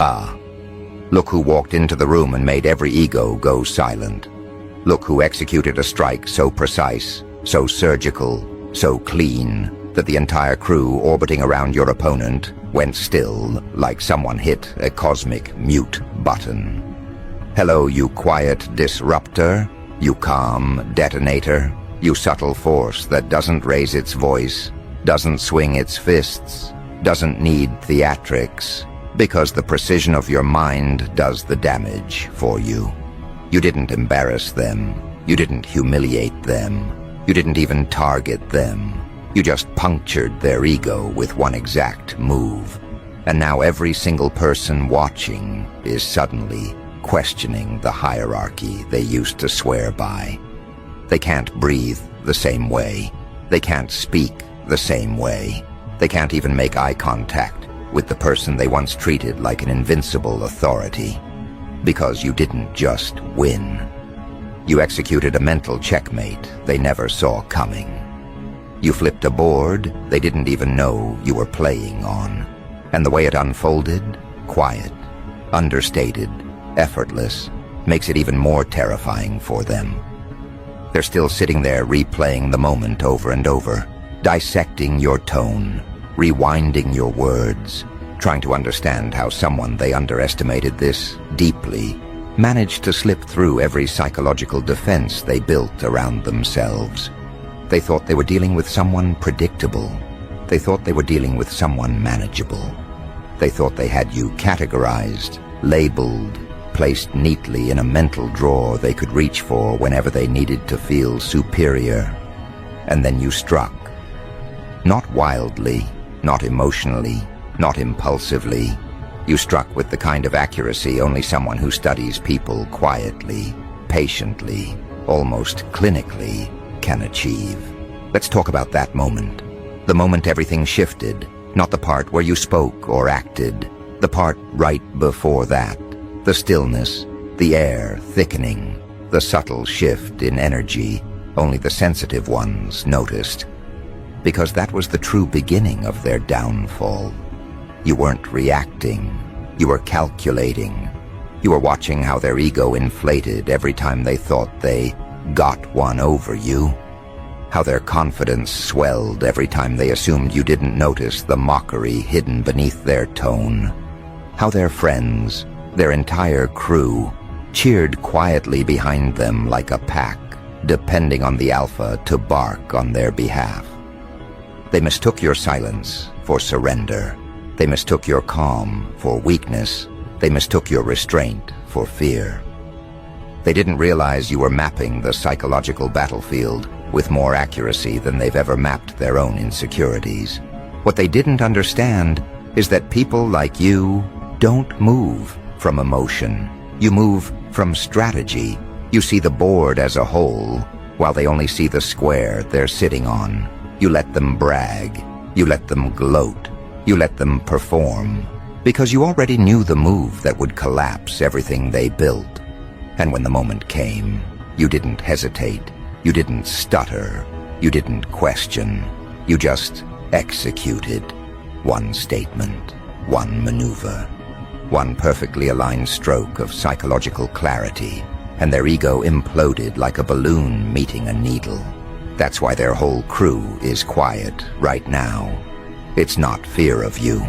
Ah, look who walked into the room and made every ego go silent. Look who executed a strike so precise, so surgical, so clean, that the entire crew orbiting around your opponent went still, like someone hit a cosmic mute button. Hello, you quiet disruptor, you calm detonator, you subtle force that doesn't raise its voice, doesn't swing its fists, doesn't need theatrics, because the precision of your mind does the damage for you. You didn't embarrass them, you didn't humiliate them, you didn't even target them. You just punctured their ego with one exact move. And now every single person watching is suddenly questioning the hierarchy they used to swear by. They can't breathe the same way. They can't speak the same way. They can't even make eye contact with the person they once treated like an invincible authority. Because you didn't just win. You executed a mental checkmate they never saw coming. You flipped a board they didn't even know you were playing on. And the way it unfolded, quiet, understated, effortless, makes it even more terrifying for them. They're still sitting there replaying the moment over and over, dissecting your tone, rewinding your words, trying to understand how someone they underestimated this deeply managed to slip through every psychological defense they built around themselves. They thought they were dealing with someone predictable. They thought they were dealing with someone manageable. They thought they had you categorized, labeled, placed neatly in a mental drawer they could reach for whenever they needed to feel superior. And then you struck. Not wildly, not emotionally, not impulsively. You struck with the kind of accuracy only someone who studies people quietly, patiently, almost clinically, can achieve. Let's talk about that moment. The moment everything shifted, not the part where you spoke or acted, the part right before that. The stillness, the air thickening, the subtle shift in energy only the sensitive ones noticed. Because that was the true beginning of their downfall. You weren't reacting, you were calculating. You were watching how their ego inflated every time they thought they got one over you. How their confidence swelled every time they assumed you didn't notice the mockery hidden beneath their tone. How their friends, their entire crew, cheered quietly behind them like a pack, depending on the alpha to bark on their behalf. They mistook your silence for surrender. They mistook your calm for weakness. They mistook your restraint for fear. They didn't realize you were mapping the psychological battlefield with more accuracy than they've ever mapped their own insecurities. What they didn't understand is that people like you don't move from emotion. You move from strategy. You see the board as a whole, while they only see the square they're sitting on. You let them brag. You let them gloat. You let them perform. Because you already knew the move that would collapse everything they built. And when the moment came, you didn't hesitate. You didn't stutter. You didn't question. You just executed. One statement, one maneuver, one perfectly aligned stroke of psychological clarity, and their ego imploded like a balloon meeting a needle. That's why their whole crew is quiet right now. It's not fear of you.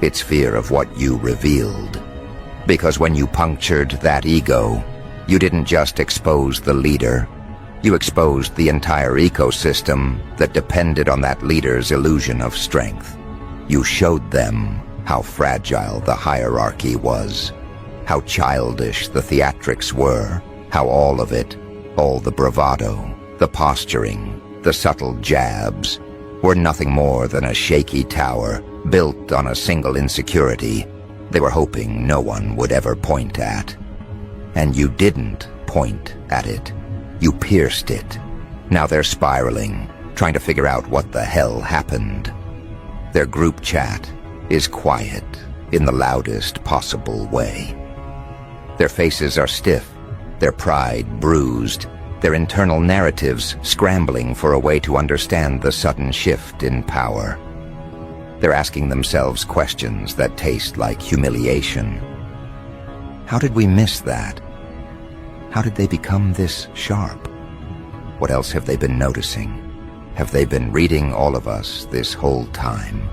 It's fear of what you revealed. Because when you punctured that ego, you didn't just expose the leader. You exposed the entire ecosystem that depended on that leader's illusion of strength. You showed them how fragile the hierarchy was, how childish the theatrics were, how all of it, all the bravado, the posturing, the subtle jabs, were nothing more than a shaky tower built on a single insecurity they were hoping no one would ever point at. And you didn't point at it. You pierced it. Now they're spiraling, trying to figure out what the hell happened. Their group chat is quiet in the loudest possible way. Their faces are stiff, their pride bruised, their internal narratives scrambling for a way to understand the sudden shift in power. They're asking themselves questions that taste like humiliation. How did we miss that? How did they become this sharp? What else have they been noticing? Have they been reading all of us this whole time?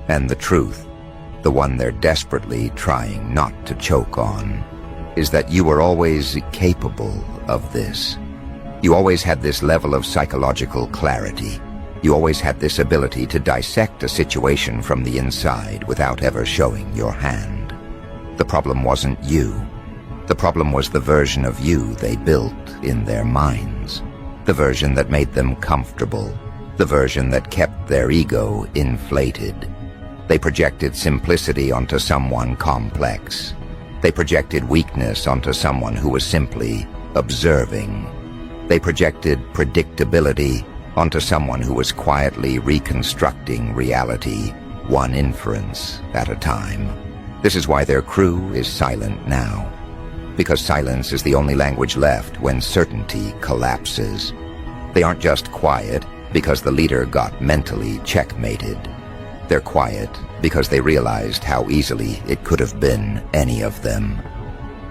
And the truth, the one they're desperately trying not to choke on, is that you were always capable of this. You always had this level of psychological clarity. You always had this ability to dissect a situation from the inside without ever showing your hand. The problem wasn't you. The problem was the version of you they built in their minds. The version that made them comfortable. The version that kept their ego inflated. They projected simplicity onto someone complex. They projected weakness onto someone who was simply observing. They projected predictability onto someone who was quietly reconstructing reality, one inference at a time. This is why their crew is silent now. Because silence is the only language left when certainty collapses. They aren't just quiet because the leader got mentally checkmated. They're quiet because they realized how easily it could have been any of them.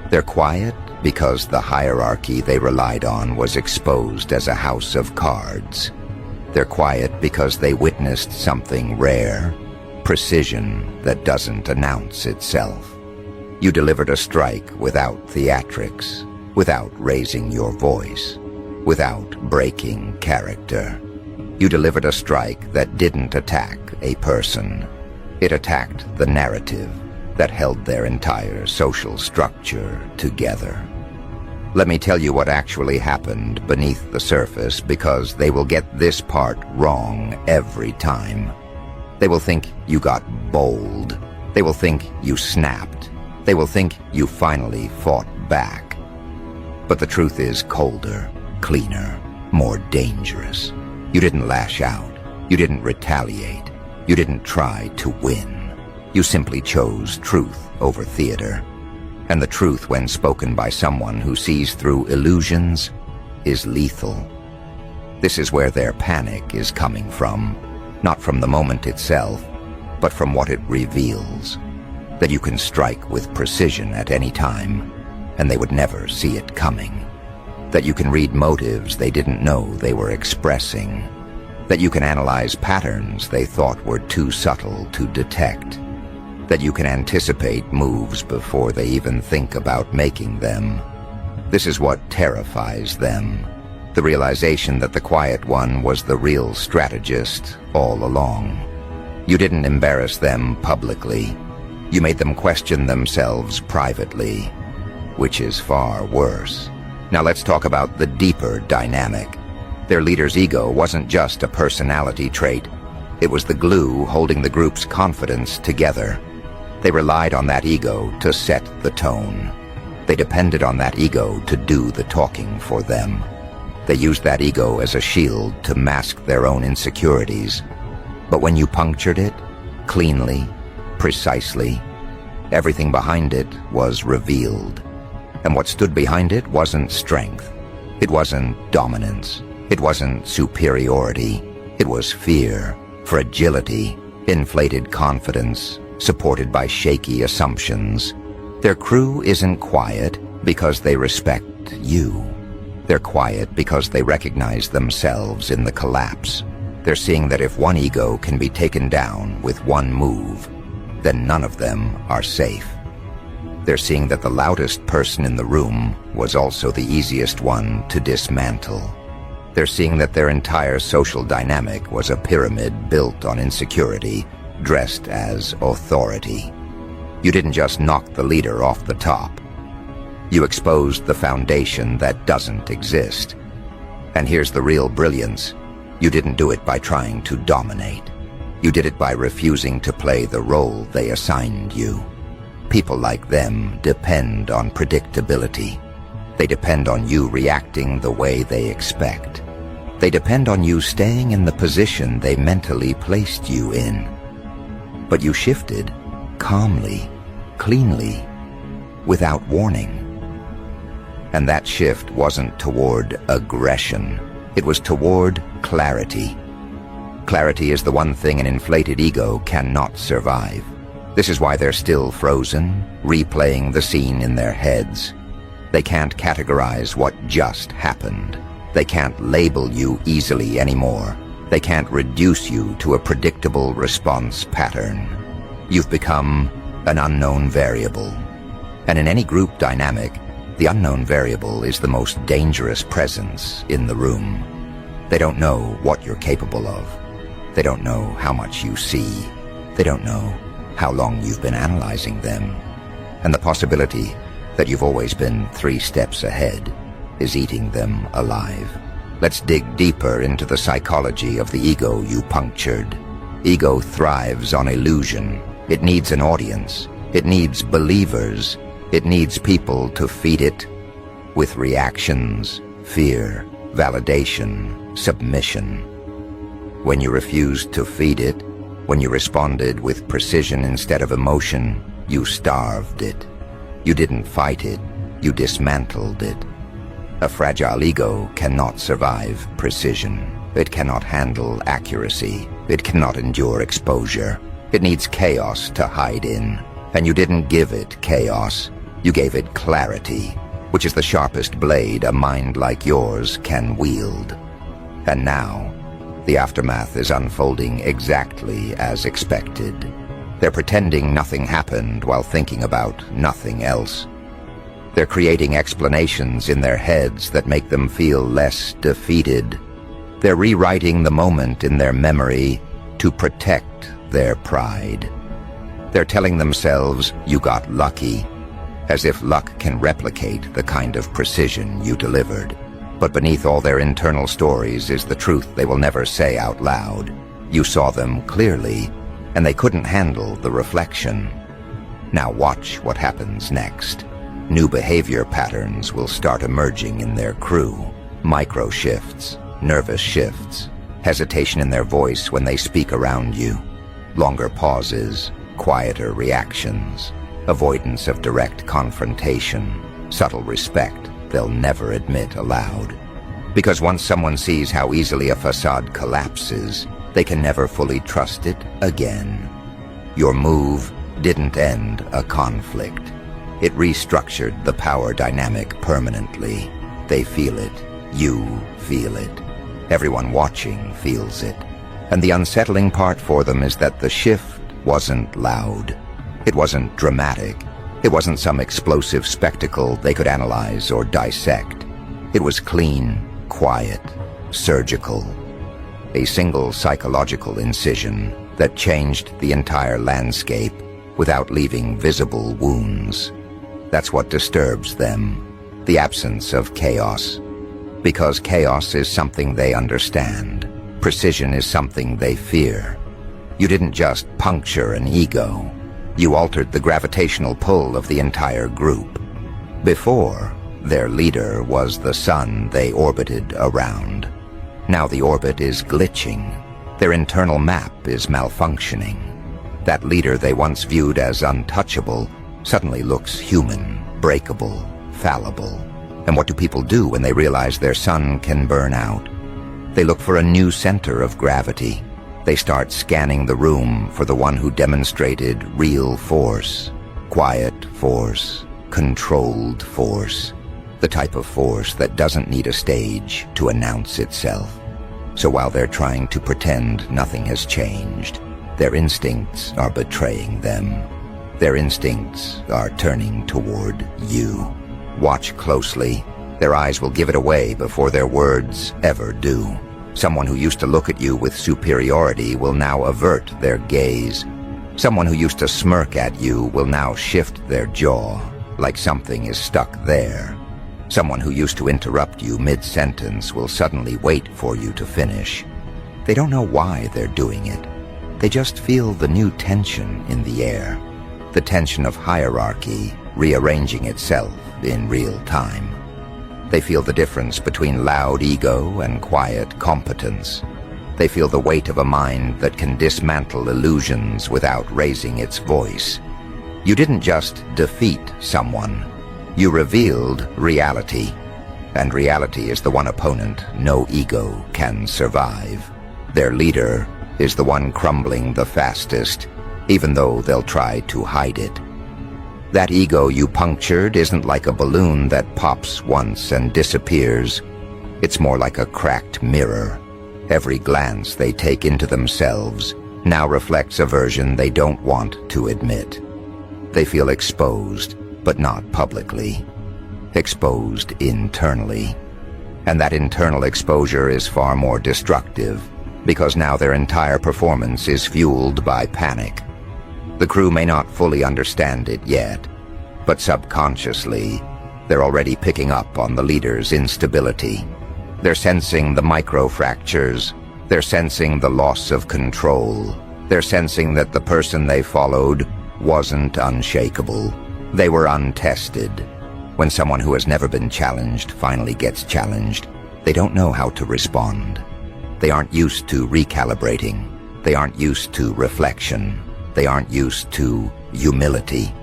They're quiet because the hierarchy they relied on was exposed as a house of cards. They're quiet because they witnessed something rare, precision that doesn't announce itself. You delivered a strike without theatrics, without raising your voice, without breaking character. You delivered a strike that didn't attack a person. It attacked the narrative that held their entire social structure together. Let me tell you what actually happened beneath the surface, because they will get this part wrong every time. They will think you got bold. They will think you snapped. They will think you finally fought back. But the truth is colder, cleaner, more dangerous. You didn't lash out. You didn't retaliate. You didn't try to win. You simply chose truth over theater. And the truth, when spoken by someone who sees through illusions, is lethal. This is where their panic is coming from, not from the moment itself, but from what it reveals. That you can strike with precision at any time, and they would never see it coming. That you can read motives they didn't know they were expressing. That you can analyze patterns they thought were too subtle to detect. That you can anticipate moves before they even think about making them. This is what terrifies them. The realization that the quiet one was the real strategist all along. You didn't embarrass them publicly. You made them question themselves privately, which is far worse. Now let's talk about the deeper dynamic. Their leader's ego wasn't just a personality trait. It was the glue holding the group's confidence together. They relied on that ego to set the tone. They depended on that ego to do the talking for them. They used that ego as a shield to mask their own insecurities. But when you punctured it, cleanly, precisely, everything behind it was revealed. And what stood behind it wasn't strength. It wasn't dominance. It wasn't superiority. It was fear, fragility, inflated confidence, supported by shaky assumptions. Their crew isn't quiet because they respect you. They're quiet because they recognize themselves in the collapse. They're seeing that if one ego can be taken down with one move, then none of them are safe. They're seeing that the loudest person in the room was also the easiest one to dismantle. They're seeing that their entire social dynamic was a pyramid built on insecurity, dressed as authority. You didn't just knock the leader off the top. You exposed the foundation that doesn't exist. And here's the real brilliance. You didn't do it by trying to dominate. You did it by refusing to play the role they assigned you. People like them depend on predictability. They depend on you reacting the way they expect. They depend on you staying in the position they mentally placed you in. But you shifted calmly, cleanly, without warning. And that shift wasn't toward aggression. It was toward clarity. Clarity is the one thing an inflated ego cannot survive. This is why they're still frozen, replaying the scene in their heads. They can't categorize what just happened. They can't label you easily anymore. They can't reduce you to a predictable response pattern. You've become an unknown variable. And in any group dynamic, the unknown variable is the most dangerous presence in the room. They don't know what you're capable of. They don't know how much you see. They don't know how long you've been analyzing them. And the possibility that you've always been 3 steps ahead is eating them alive. Let's dig deeper into the psychology of the ego you punctured. Ego thrives on illusion. It needs an audience. It needs believers. It needs people to feed it with reactions, fear, validation, submission. When you refused to feed it, when you responded with precision instead of emotion, you starved it. You didn't fight it, you dismantled it. A fragile ego cannot survive precision. It cannot handle accuracy. It cannot endure exposure. It needs chaos to hide in. And you didn't give it chaos. You gave it clarity, which is the sharpest blade a mind like yours can wield. And now, the aftermath is unfolding exactly as expected. They're pretending nothing happened while thinking about nothing else. They're creating explanations in their heads that make them feel less defeated. They're rewriting the moment in their memory to protect their pride. They're telling themselves, "You got lucky," as if luck can replicate the kind of precision you delivered. But beneath all their internal stories is the truth they will never say out loud. You saw them clearly, and they couldn't handle the reflection. Now watch what happens next. New behavior patterns will start emerging in their crew. Micro shifts, nervous shifts, hesitation in their voice when they speak around you, longer pauses, quieter reactions, avoidance of direct confrontation, subtle respect they'll never admit aloud. Because once someone sees how easily a facade collapses, they can never fully trust it again. Your move didn't end a conflict. It restructured the power dynamic permanently. They feel it. You feel it. Everyone watching feels it. And the unsettling part for them is that the shift wasn't loud. It wasn't dramatic. It wasn't some explosive spectacle they could analyze or dissect. It was clean, quiet, surgical. A single psychological incision that changed the entire landscape without leaving visible wounds. That's what disturbs them, the absence of chaos. Because chaos is something they understand. Precision is something they fear. You didn't just puncture an ego. You altered the gravitational pull of the entire group. Before, their leader was the sun they orbited around. Now the orbit is glitching. Their internal map is malfunctioning. That leader they once viewed as untouchable suddenly looks human, breakable, fallible. And what do people do when they realize their sun can burn out? They look for a new center of gravity. They start scanning the room for the one who demonstrated real force, quiet force, controlled force, the type of force that doesn't need a stage to announce itself. So while they're trying to pretend nothing has changed, their instincts are betraying them. Their instincts are turning toward you. Watch closely. Their eyes will give it away before their words ever do. Someone who used to look at you with superiority will now avert their gaze. Someone who used to smirk at you will now shift their jaw, like something is stuck there. Someone who used to interrupt you mid-sentence will suddenly wait for you to finish. They don't know why they're doing it. They just feel the new tension in the air. The tension of hierarchy rearranging itself in real time. They feel the difference between loud ego and quiet competence. They feel the weight of a mind that can dismantle illusions without raising its voice. You didn't just defeat someone. You revealed reality. And reality is the one opponent no ego can survive. Their leader is the one crumbling the fastest, even though they'll try to hide it. That ego you punctured isn't like a balloon that pops once and disappears. It's more like a cracked mirror. Every glance they take into themselves now reflects a version they don't want to admit. They feel exposed, but not publicly. Exposed internally. And that internal exposure is far more destructive, because now their entire performance is fueled by panic. The crew may not fully understand it yet, but subconsciously, they're already picking up on the leader's instability. They're sensing the micro-fractures. They're sensing the loss of control. They're sensing that the person they followed wasn't unshakable. They were untested. When someone who has never been challenged finally gets challenged, they don't know how to respond. They aren't used to recalibrating. They aren't used to reflection. They aren't used to humility.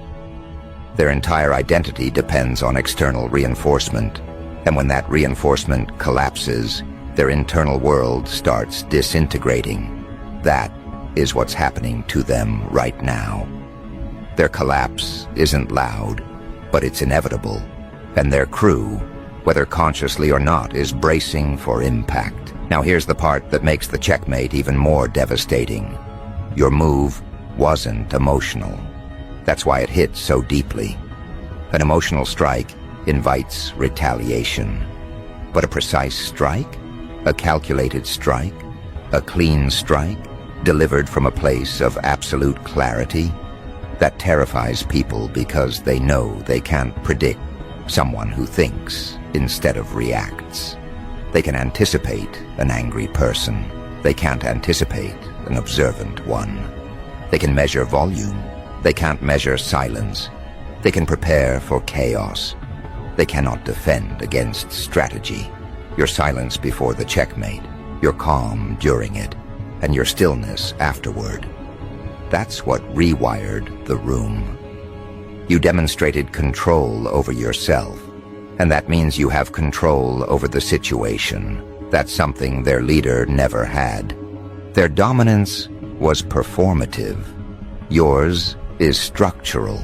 Their entire identity depends on external reinforcement, and when that reinforcement collapses, their internal world starts disintegrating. That is what's happening to them right now. Their collapse isn't loud, but it's inevitable, and their crew, whether consciously or not, is bracing for impact. Now here's the part that makes the checkmate even more devastating. Your move wasn't emotional. That's why it hit so deeply. An emotional strike invites retaliation. But a precise strike? A calculated strike? A clean strike? Delivered from a place of absolute clarity? That terrifies people because they know they can't predict someone who thinks instead of reacts. They can anticipate an angry person. They can't anticipate an observant one. They can measure volume. They can't measure silence. They can prepare for chaos. They cannot defend against strategy. Your silence before the checkmate, your calm during it, and your stillness afterward. That's what rewired the room. You demonstrated control over yourself, and that means you have control over the situation. That's something their leader never had. Their dominance was performative. Yours is structural.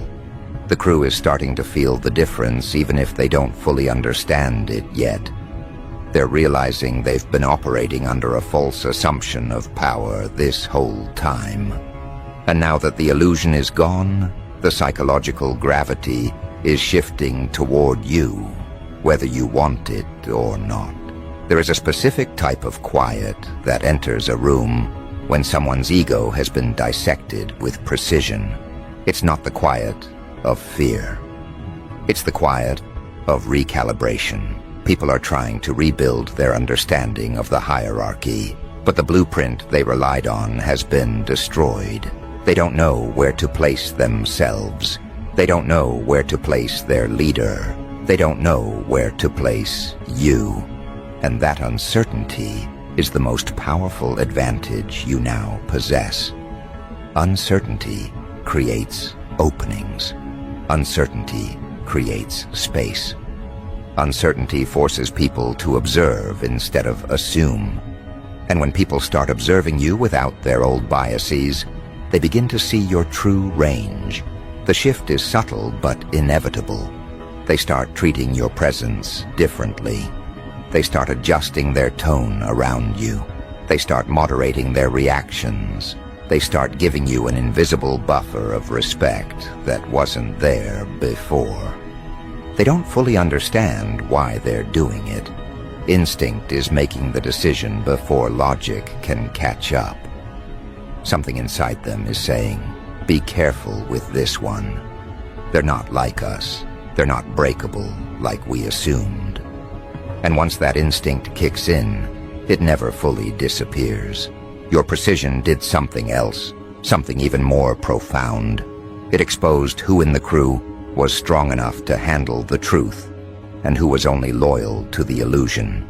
The crew is starting to feel the difference even if they don't fully understand it yet. They're realizing they've been operating under a false assumption of power this whole time. And now that the illusion is gone, the psychological gravity is shifting toward you, whether you want it or not. There is a specific type of quiet that enters a room when someone's ego has been dissected with precision. It's not the quiet of fear. It's the quiet of recalibration. People are trying to rebuild their understanding of the hierarchy, but the blueprint they relied on has been destroyed. They don't know where to place themselves. They don't know where to place their leader. They don't know where to place you. And that uncertainty is the most powerful advantage you now possess. Uncertainty creates openings. Uncertainty creates space. Uncertainty forces people to observe instead of assume. And when people start observing you without their old biases, they begin to see your true range. The shift is subtle but inevitable. They start treating your presence differently. They start adjusting their tone around you. They start moderating their reactions. They start giving you an invisible buffer of respect that wasn't there before. They don't fully understand why they're doing it. Instinct is making the decision before logic can catch up. Something inside them is saying, be careful with this one. They're not like us. They're not breakable like we assumed. And once that instinct kicks in, it never fully disappears. Your precision did something else, something even more profound. It exposed who in the crew was strong enough to handle the truth, and who was only loyal to the illusion.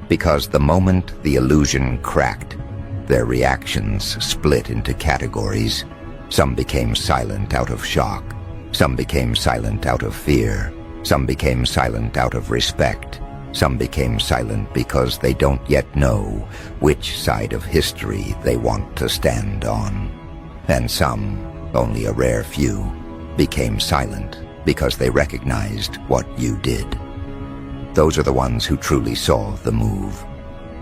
Because the moment the illusion cracked, their reactions split into categories. Some became silent out of shock. Some became silent out of fear. Some became silent out of respect. Some became silent because they don't yet know which side of history they want to stand on. And some, only a rare few, became silent because they recognized what you did. Those are the ones who truly saw the move.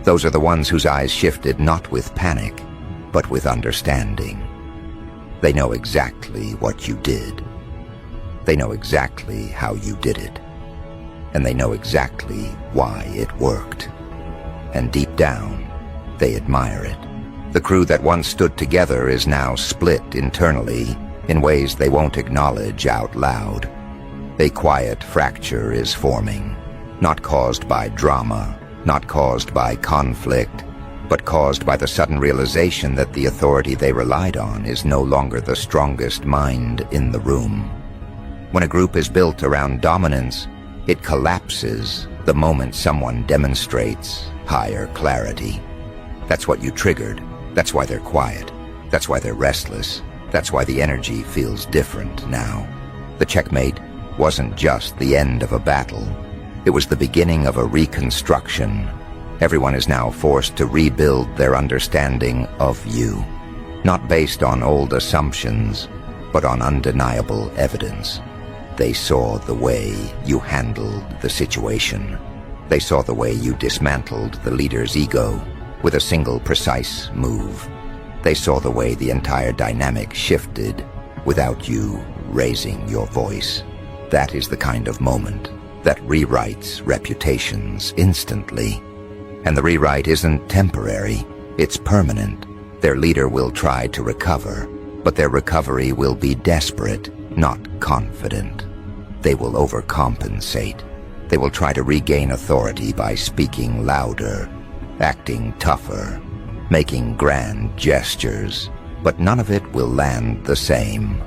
Those are the ones whose eyes shifted not with panic, but with understanding. They know exactly what you did. They know exactly how you did it. And they know exactly why it worked. And deep down, they admire it. The crew that once stood together is now split internally in ways they won't acknowledge out loud. A quiet fracture is forming, not caused by drama, not caused by conflict, but caused by the sudden realization that the authority they relied on is no longer the strongest mind in the room. When a group is built around dominance, it collapses the moment someone demonstrates higher clarity. That's what you triggered. That's why they're quiet. That's why they're restless. That's why the energy feels different now. The checkmate wasn't just the end of a battle. It was the beginning of a reconstruction. Everyone is now forced to rebuild their understanding of you, not based on old assumptions, but on undeniable evidence. They saw the way you handled the situation. They saw the way you dismantled the leader's ego with a single precise move. They saw the way the entire dynamic shifted without you raising your voice. That is the kind of moment that rewrites reputations instantly. And the rewrite isn't temporary, it's permanent. Their leader will try to recover, but their recovery will be desperate, not confident. They will overcompensate. They will try to regain authority by speaking louder, acting tougher, making grand gestures, but none of it will land the same.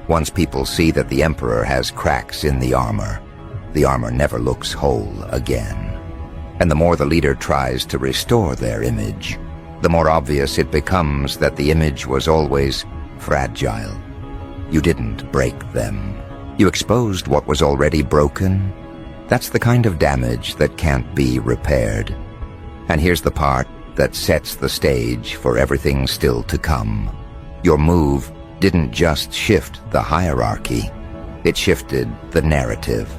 Once people see that the Emperor has cracks in the armor never looks whole again. And the more the leader tries to restore their image, the more obvious it becomes that the image was always fragile. You didn't break them. You exposed what was already broken. That's the kind of damage that can't be repaired. And here's the part that sets the stage for everything still to come. Your move didn't just shift the hierarchy, it shifted the narrative.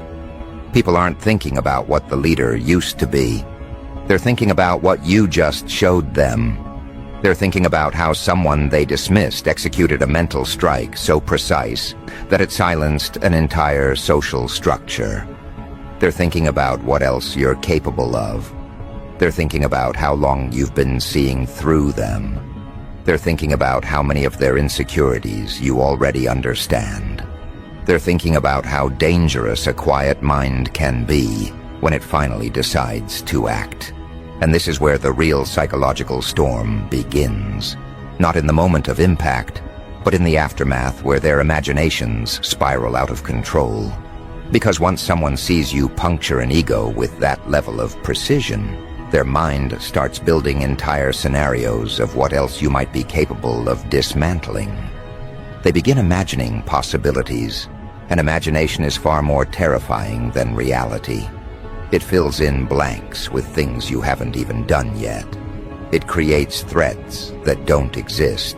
People aren't thinking about what the leader used to be. They're thinking about what you just showed them. They're thinking about how someone they dismissed executed a mental strike so precise that it silenced an entire social structure. They're thinking about what else you're capable of. They're thinking about how long you've been seeing through them. They're thinking about how many of their insecurities you already understand. They're thinking about how dangerous a quiet mind can be when it finally decides to act. And this is where the real psychological storm begins. Not in the moment of impact, but in the aftermath where their imaginations spiral out of control. Because once someone sees you puncture an ego with that level of precision, their mind starts building entire scenarios of what else you might be capable of dismantling. They begin imagining possibilities, and imagination is far more terrifying than reality. It fills in blanks with things you haven't even done yet. It creates threats that don't exist,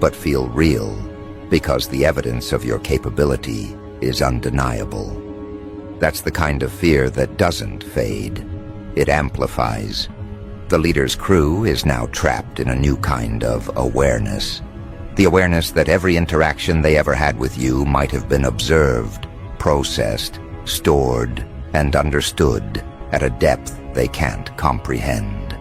but feel real because the evidence of your capability is undeniable. That's the kind of fear that doesn't fade. It amplifies. The leader's crew is now trapped in a new kind of awareness. The awareness that every interaction they ever had with you might have been observed, processed, stored, and understood at a depth they can't comprehend.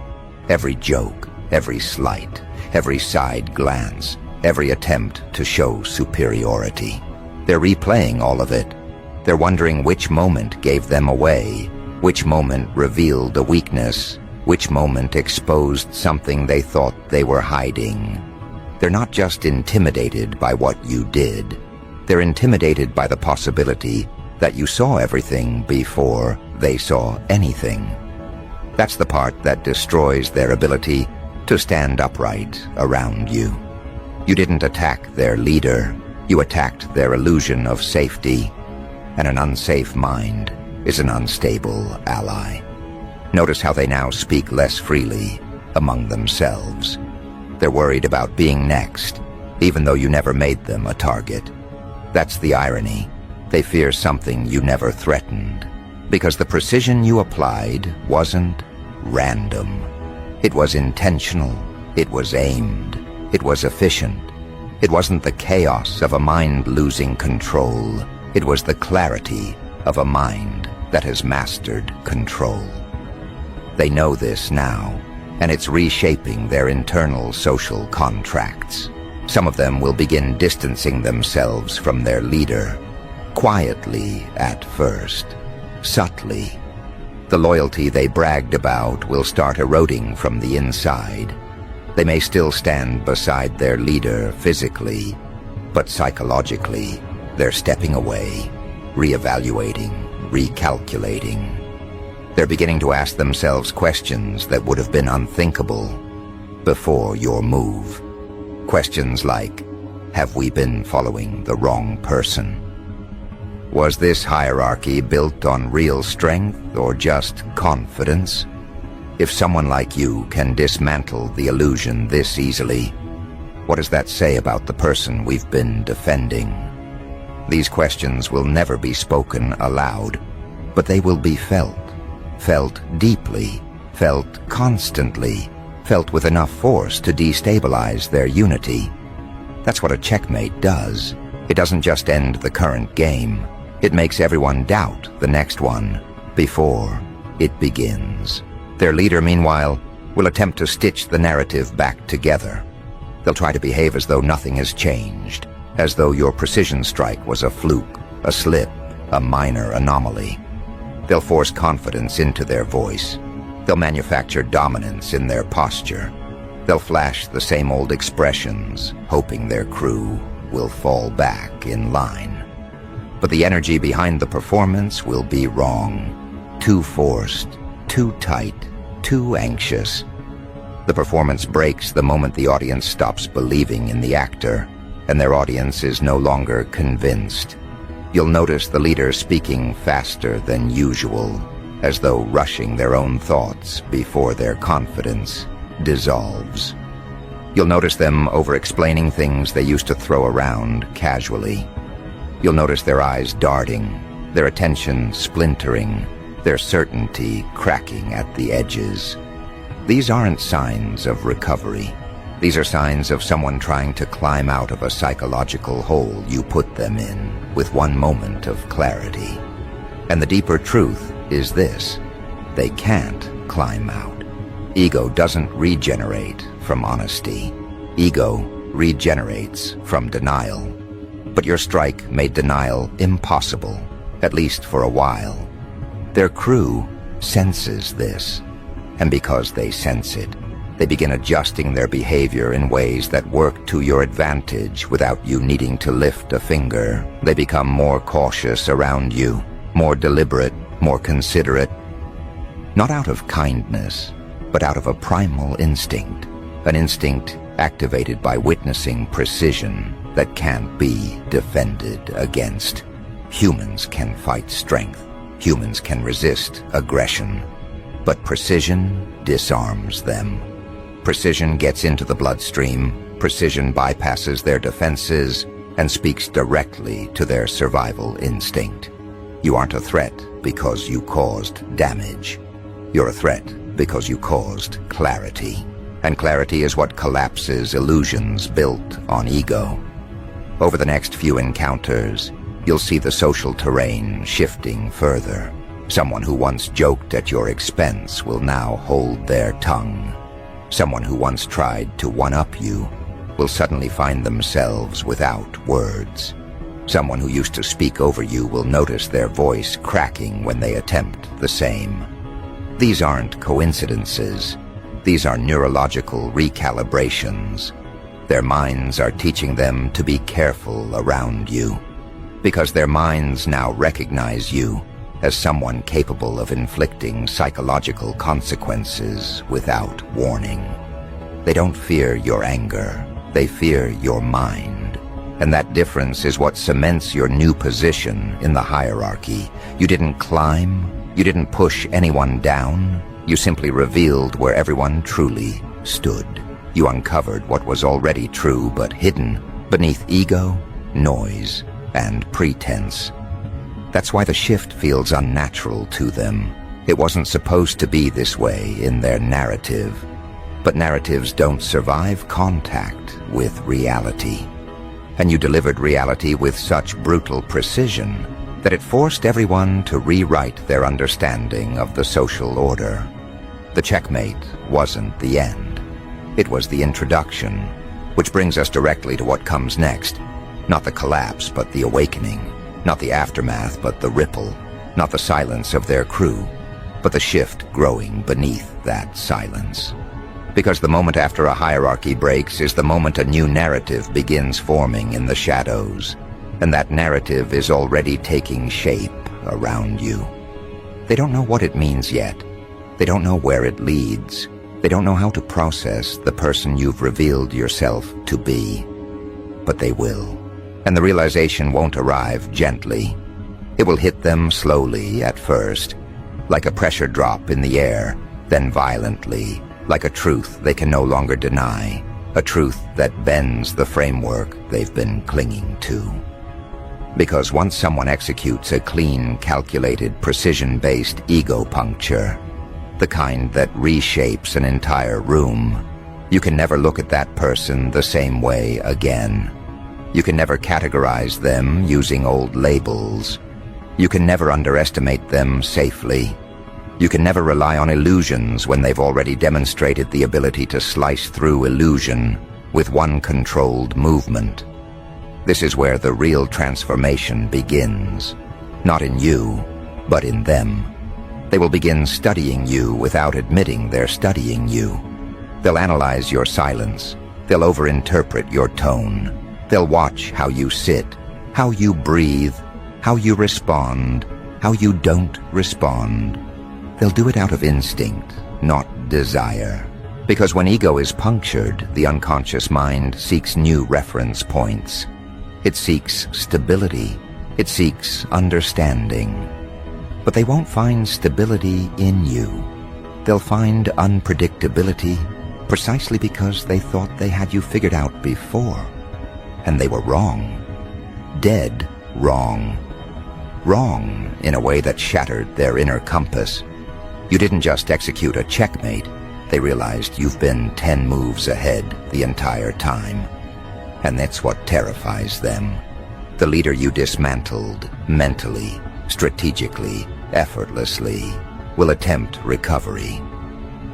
Every joke, every slight, every side glance, every attempt to show superiority. They're replaying all of it. They're wondering which moment gave them away, which moment revealed a weakness, which moment exposed something they thought they were hiding. They're not just intimidated by what you did. They're intimidated by the possibility that you saw everything before they saw anything. That's the part that destroys their ability to stand upright around you. You didn't attack their leader. You attacked their illusion of safety, and an unsafe mind is an unstable ally. Notice how they now speak less freely among themselves. They're worried about being next, even though you never made them a target. That's the irony. They fear something you never threatened, because the precision you applied wasn't random. It was intentional. It was aimed. It was efficient. It wasn't the chaos of a mind losing control. It was the clarity of a mind that has mastered control. They know this now, and it's reshaping their internal social contracts. Some of them will begin distancing themselves from their leader, quietly at first, subtly. The loyalty they bragged about will start eroding from the inside. They may still stand beside their leader physically, but psychologically, they're stepping away, reevaluating, recalculating. They're beginning to ask themselves questions that would have been unthinkable before your move. Questions like, have we been following the wrong person? Was this hierarchy built on real strength or just confidence? If someone like you can dismantle the illusion this easily, what does that say about the person we've been defending? These questions will never be spoken aloud, but they will be felt deeply, felt constantly, felt with enough force to destabilize their unity. That's what a checkmate does. It doesn't just end the current game. It makes everyone doubt the next one before it begins. Their leader, meanwhile, will attempt to stitch the narrative back together. They'll try to behave as though nothing has changed, as though your precision strike was a fluke, a slip, a minor anomaly. They'll force confidence into their voice. They'll manufacture dominance in their posture. They'll flash the same old expressions, hoping their crew will fall back in line. But the energy behind the performance will be wrong. Too forced, too tight, too anxious. The performance breaks the moment the audience stops believing in the actor, and their audience is no longer convinced. You'll notice the leader speaking faster than usual, as though rushing their own thoughts before their confidence dissolves. You'll notice them over-explaining things they used to throw around casually. You'll notice their eyes darting, their attention splintering, their certainty cracking at the edges. These aren't signs of recovery. These are signs of someone trying to climb out of a psychological hole you put them in with one moment of clarity. And the deeper truth is this: they can't climb out. Ego doesn't regenerate from honesty. Ego regenerates from denial. But your strike made denial impossible, at least for a while. Their crew senses this, and because they sense it, they begin adjusting their behavior in ways that work to your advantage without you needing to lift a finger. They become more cautious around you, more deliberate, more considerate. Not out of kindness, but out of a primal instinct, an instinct activated by witnessing precision that can't be defended against. Humans can fight strength. Humans can resist aggression. But precision disarms them. Precision gets into the bloodstream. Precision bypasses their defenses and speaks directly to their survival instinct. You aren't a threat because you caused damage. You're a threat because you caused clarity. And clarity is what collapses illusions built on ego. Over the next few encounters, you'll see the social terrain shifting further. Someone who once joked at your expense will now hold their tongue. Someone who once tried to one-up you will suddenly find themselves without words. Someone who used to speak over you will notice their voice cracking when they attempt the same. These aren't coincidences. These are neurological recalibrations. Their minds are teaching them to be careful around you, because their minds now recognize you as someone capable of inflicting psychological consequences without warning. They don't fear your anger, they fear your mind. And that difference is what cements your new position in the hierarchy. You didn't climb, you didn't push anyone down, you simply revealed where everyone truly stood. You uncovered what was already true but hidden beneath ego, noise, and pretense. That's why the shift feels unnatural to them. It wasn't supposed to be this way in their narrative. But narratives don't survive contact with reality. And you delivered reality with such brutal precision that it forced everyone to rewrite their understanding of the social order. The checkmate wasn't the end. It was the introduction, which brings us directly to what comes next. Not the collapse, but the awakening. Not the aftermath, but the ripple. Not the silence of their crew, but the shift growing beneath that silence. Because the moment after a hierarchy breaks is the moment a new narrative begins forming in the shadows, and that narrative is already taking shape around you. They don't know what it means yet. They don't know where it leads. They don't know how to process the person you've revealed yourself to be. But they will. And the realization won't arrive gently. It will hit them slowly at first, like a pressure drop in the air, then violently, like a truth they can no longer deny, a truth that bends the framework they've been clinging to. Because once someone executes a clean, calculated, precision-based ego puncture, the kind that reshapes an entire room, you can never look at that person the same way again. You can never categorize them using old labels. You can never underestimate them safely. You can never rely on illusions when they've already demonstrated the ability to slice through illusion with one controlled movement. This is where the real transformation begins. Not in you, but in them. They will begin studying you without admitting they're studying you. They'll analyze your silence. They'll overinterpret your tone. They'll watch how you sit, how you breathe, how you respond, how you don't respond. They'll do it out of instinct, not desire. Because when ego is punctured, the unconscious mind seeks new reference points. It seeks stability. It seeks understanding. But they won't find stability in you. They'll find unpredictability precisely because they thought they had you figured out before. And they were wrong. Dead wrong. Wrong in a way that shattered their inner compass. You didn't just execute a checkmate. They realized you've been 10 moves ahead the entire time. And that's what terrifies them. The leader you dismantled mentally, strategically, effortlessly, will attempt recovery.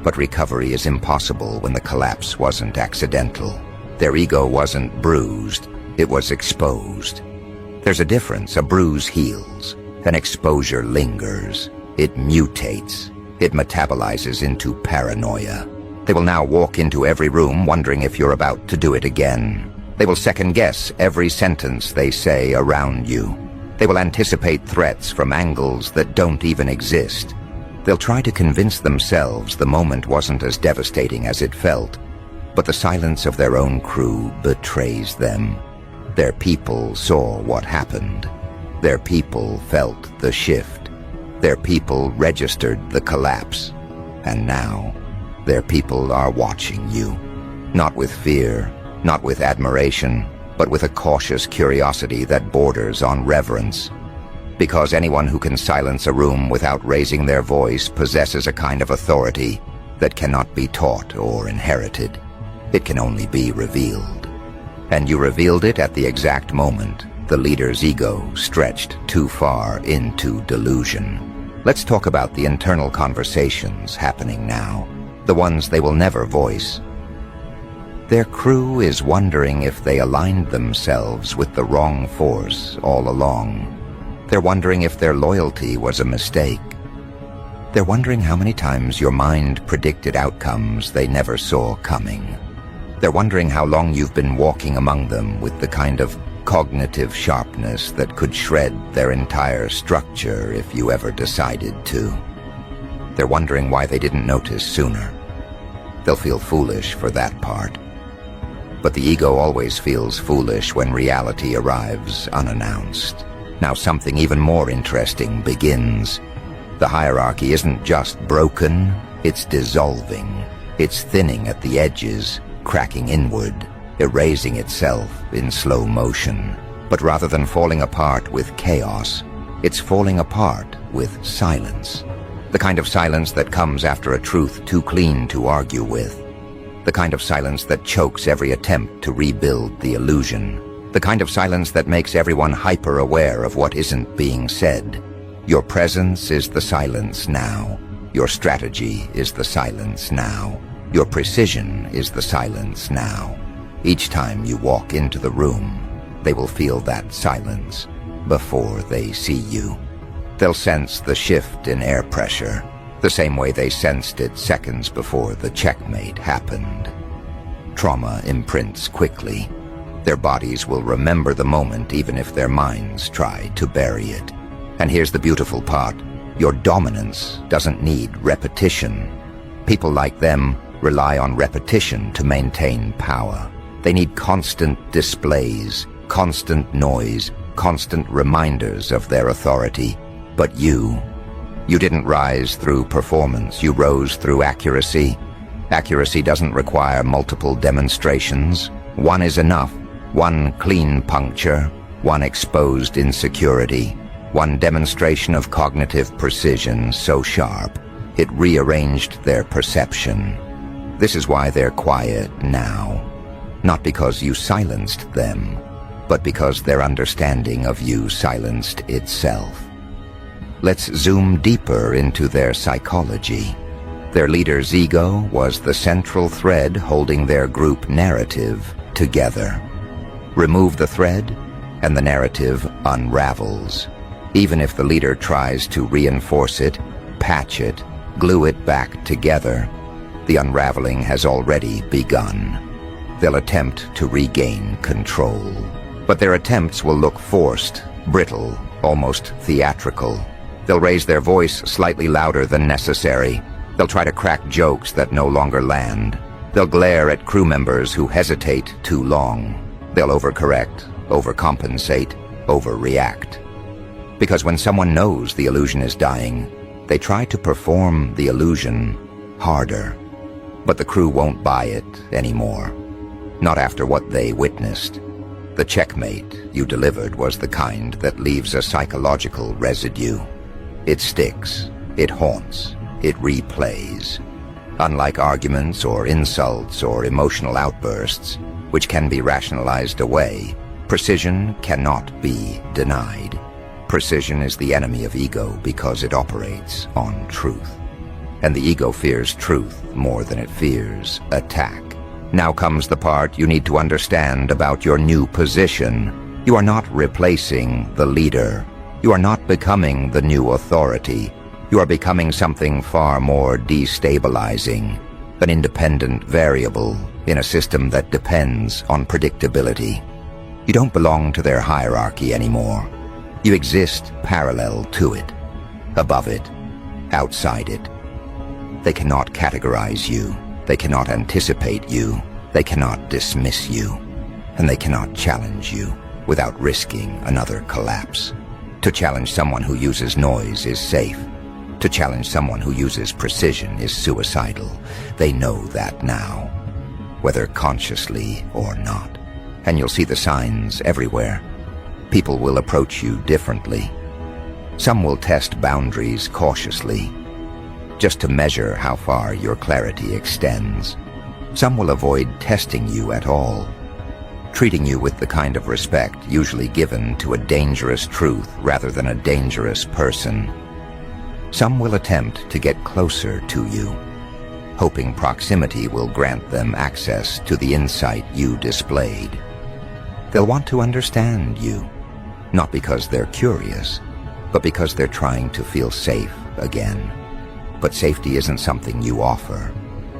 But recovery is impossible when the collapse wasn't accidental. Their ego wasn't bruised, it was exposed. There's a difference. A bruise heals. An exposure lingers. It mutates. It metabolizes into paranoia. They will now walk into every room wondering if you're about to do it again. They will second-guess every sentence they say around you. They will anticipate threats from angles that don't even exist. They'll try to convince themselves the moment wasn't as devastating as it felt. But the silence of their own crew betrays them. Their people saw what happened. Their people felt the shift. Their people registered the collapse. And now, their people are watching you. Not with fear, not with admiration, but with a cautious curiosity that borders on reverence. Because anyone who can silence a room without raising their voice possesses a kind of authority that cannot be taught or inherited. It can only be revealed. And you revealed it at the exact moment the leader's ego stretched too far into delusion. Let's talk about the internal conversations happening now, the ones they will never voice. Their crew is wondering if they aligned themselves with the wrong force all along. They're wondering if their loyalty was a mistake. They're wondering how many times your mind predicted outcomes they never saw coming. They're wondering how long you've been walking among them with the kind of cognitive sharpness that could shred their entire structure if you ever decided to. They're wondering why they didn't notice sooner. They'll feel foolish for that part. But the ego always feels foolish when reality arrives unannounced. Now something even more interesting begins. The hierarchy isn't just broken, it's dissolving. It's thinning at the edges, cracking inward, erasing itself in slow motion. But rather than falling apart with chaos, it's falling apart with silence. The kind of silence that comes after a truth too clean to argue with. The kind of silence that chokes every attempt to rebuild the illusion. The kind of silence that makes everyone hyper-aware of what isn't being said. Your presence is the silence now. Your strategy is the silence now. Your precision is the silence now. Each time you walk into the room, they will feel that silence before they see you. They'll sense the shift in air pressure, the same way they sensed it seconds before the checkmate happened. Trauma imprints quickly. Their bodies will remember the moment even if their minds try to bury it. And here's the beautiful part. Your dominance doesn't need repetition. People like them rely on repetition to maintain power. They need constant displays, constant noise, constant reminders of their authority. But you didn't rise through performance, you rose through accuracy. Accuracy doesn't require multiple demonstrations. One is enough. One clean puncture, one exposed insecurity, one demonstration of cognitive precision so sharp, it rearranged their perception. This is why they're quiet now. Not because you silenced them, but because their understanding of you silenced itself. Let's zoom deeper into their psychology. Their leader's ego was the central thread holding their group narrative together. Remove the thread, and the narrative unravels. Even if the leader tries to reinforce it, patch it, glue it back together, the unraveling has already begun. They'll attempt to regain control. But their attempts will look forced, brittle, almost theatrical. They'll raise their voice slightly louder than necessary. They'll try to crack jokes that no longer land. They'll glare at crew members who hesitate too long. They'll overcorrect, overcompensate, overreact. Because when someone knows the illusion is dying, they try to perform the illusion harder. But the crew won't buy it anymore. Not after what they witnessed. The checkmate you delivered was the kind that leaves a psychological residue. It sticks, it haunts, it replays. Unlike arguments or insults or emotional outbursts, which can be rationalized away, precision cannot be denied. Precision is the enemy of ego because it operates on truth. And the ego fears truth more than it fears attack. Now comes the part you need to understand about your new position. You are not replacing the leader. You are not becoming the new authority. You are becoming something far more destabilizing, an independent variable in a system that depends on predictability. You don't belong to their hierarchy anymore. You exist parallel to it, above it, outside it. They cannot categorize you. They cannot anticipate you. They cannot dismiss you. And they cannot challenge you without risking another collapse. To challenge someone who uses noise is safe. To challenge someone who uses precision is suicidal. They know that now, whether consciously or not. And you'll see the signs everywhere. People will approach you differently. Some will test boundaries cautiously, just to measure how far your clarity extends. Some will avoid testing you at all, treating you with the kind of respect usually given to a dangerous truth rather than a dangerous person. Some will attempt to get closer to you, hoping proximity will grant them access to the insight you displayed. They'll want to understand you, not because they're curious, but because they're trying to feel safe again. But safety isn't something you offer.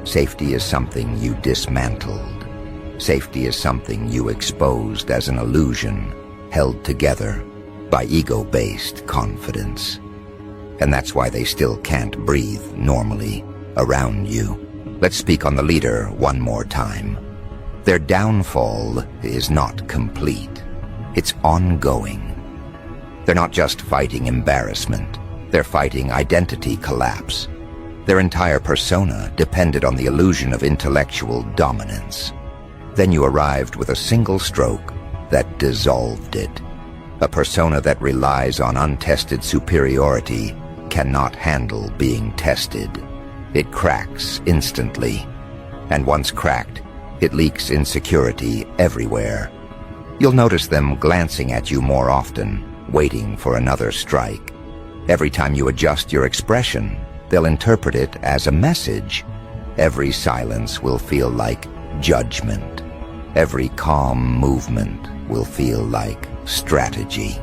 Safety is something you dismantled. Safety is something you exposed as an illusion, held together by ego-based confidence. And that's why they still can't breathe normally around you. Let's speak on the leader one more time. Their downfall is not complete. It's ongoing. They're not just fighting embarrassment. They're fighting identity collapse. Their entire persona depended on the illusion of intellectual dominance. Then you arrived with a single stroke that dissolved it. A persona that relies on untested superiority cannot handle being tested. It cracks instantly. And once cracked, it leaks insecurity everywhere. You'll notice them glancing at you more often, waiting for another strike. Every time you adjust your expression, they'll interpret it as a message. Every silence will feel like judgment. Every calm movement will feel like strategy.